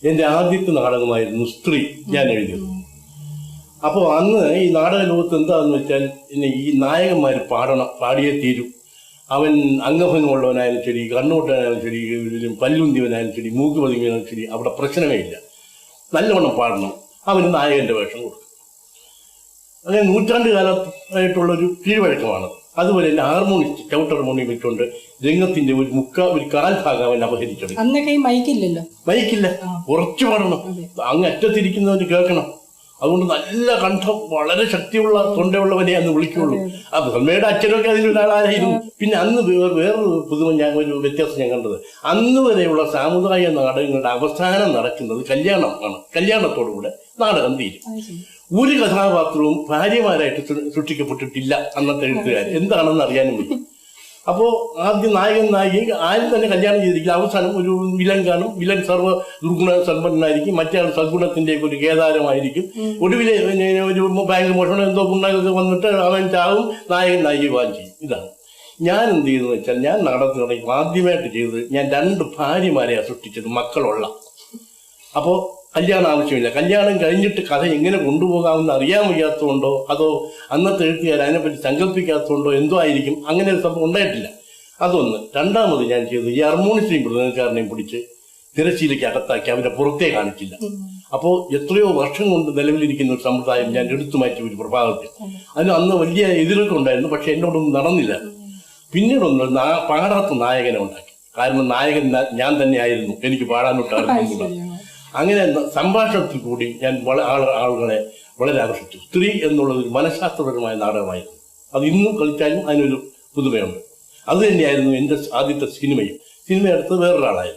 എൻ്റെ ആദ്യത്തെ നാടകമായിരുന്നു സ്ത്രീ ഞാൻ എഴുതിയത്. അപ്പോൾ അന്ന് ഈ നാടക ലോകത്ത് എന്താണെന്ന് വെച്ചാൽ ഈ നായകന്മാർ പാടിയേ തീരും. അവൻ അംഗഭംഗമുള്ളവനായാലും ശരി, കണ്ണുകൊട്ടനായാലും ശരി, പല്ലുന്തിവനായാലും ശരി, മൂക്ക് പതുങ്ങിയാലും ശരി, അവിടെ പ്രശ്നമേ ഇല്ല. നല്ലവണ്ണം പാടണം, അവന് നായകന്റെ വേഷം കൊടുക്കും. അങ്ങനെ നൂറ്റാണ്ട് കാലമായിട്ടുള്ളൊരു കീഴ്വഴക്കമാണ്. അതുപോലെ തന്നെ ഹാർമോണിസ്റ്റ് ചവിട്ടർമോണിയം ഇട്ടുകൊണ്ട് രംഗത്തിന്റെ ഒരു കാൽ ഭാഗം അവൻ അപഹരിക്കണം. അന്നൊക്കെ മൈക്കില്ലല്ലോ, മൈക്കില്ല, ഉറച്ചു പാടണം, അങ്ങ് അറ്റത്തിരിക്കുന്നവന് കേൾക്കണം. അതുകൊണ്ട് നല്ല കണ്ഠം, വളരെ ശക്തിയുള്ള തൊണ്ടയുള്ളവനെ അന്ന് വിളിക്കുള്ളൂ. അപ്പൊ അമ്മയുടെ അച്ഛനൊക്കെ അതിലൊരാളായിരുന്നു. പിന്നെ അന്ന് വേറൊരു പുതുമ ഒരു വ്യത്യാസം ഞാൻ കണ്ടത്, അന്ന് വരെയുള്ള സാമുദായിക നാടകങ്ങളുടെ അവസാനം നടക്കുന്നത് കല്യാണമാണ്. കല്യാണത്തോടുകൂടെ നാടകം തീരും. ഒരു കഥാപാത്രവും ഭാര്യമാരായിട്ട് സൃഷ്ടിക്കപ്പെട്ടിട്ടില്ല അന്നത്തെ എഴുത്തുകാർ. എന്താണെന്ന് അറിയാനും പറ്റും. അപ്പോ ആദ്യം നായകൻ നായിക ആരും തന്നെ കല്യാണം ചെയ്തിരിക്കും. അവസാനം ഒരു വിലൻ കാണും. വിലൻ സർവ്വ ദുർഗുണ സമ്പന്നനായിരിക്കും, മറ്റേ സദ്ഗുണത്തിന്റെ ഒരു കേദാരമായിരിക്കും. ഒടുവിലെ ഒരു ബാങ്ക് മോഷണം എന്തോ ഗുണൊക്കെ വന്നിട്ട് അവൻ ചാവും, നായകൻ നായിക വിവാഹം ചെയ്യും. ഇതാണ് ഞാൻ എന്ത് ചെയ്തെന്ന് വെച്ചാൽ, ഞാൻ നാടകത്തിനിടയിൽ ആദ്യമായിട്ട് ചെയ്തത്, ഞാൻ 2 ഭാര്യമാരെയാണ് സൃഷ്ടിച്ചത്, മക്കളുള്ള. അപ്പോൾ കല്യാണം ആവശ്യമില്ല. കല്യാണം കഴിഞ്ഞിട്ട് കഥ എങ്ങനെ കൊണ്ടുപോകാമെന്ന് അറിയാൻ വയ്യാത്തതുകൊണ്ടോ അതോ അന്നത്തെ എഴുത്തുകാർ അതിനെപ്പറ്റി സങ്കല്പിക്കാത്തതുകൊണ്ടോ എന്തോ ആയിരിക്കും അങ്ങനെ ഒരു സംഭവം ഉണ്ടായിട്ടില്ല. അതൊന്ന്. രണ്ടാമത് ഞാൻ ചെയ്തത്, ഈ ഹാർമോണിസ്റ്റിനെയും മൃദംഗക്കാരനെയും പിടിച്ച് തിരശ്ശീലയ്ക്ക് അകത്താക്കി അവരെ പുറത്തേ കാണിച്ചില്ല. അപ്പോൾ എത്രയോ വർഷം കൊണ്ട് നിലവിലിരിക്കുന്ന ഒരു സമ്പ്രദായം ഞാൻ എടുത്തു മാറ്റി ഒരു പ്രഭാതത്തിൽ. അതിന് അന്ന് വലിയ എതിരൊക്കെ ഉണ്ടായിരുന്നു, പക്ഷെ എന്നോടൊന്നും നടന്നില്ല. പിന്നീടൊന്ന് പാടാത്ത നായകനെ ഉണ്ടാക്കി. കാരണം നായകൻ ഞാൻ തന്നെയായിരുന്നു, എനിക്ക് പാടാനൊട്ടായിരുന്നു. അങ്ങനെ സംഭാഷണത്തിൽ കൂടി ഞാൻ ആളുകളെ വളരെ ആകർഷിച്ചു. സ്ത്രീ എന്നുള്ളത് ഒരു മനഃശാസ്ത്രപരമായ നാടകമായിരുന്നു. അത് ഇന്നും കളിച്ചാലും അതിനൊരു പുതുമയുണ്ട്. അത് തന്നെയായിരുന്നു എൻ്റെ ആദ്യത്തെ സിനിമയും. സിനിമ എടുത്തത് വേറൊരാളായിരുന്നു.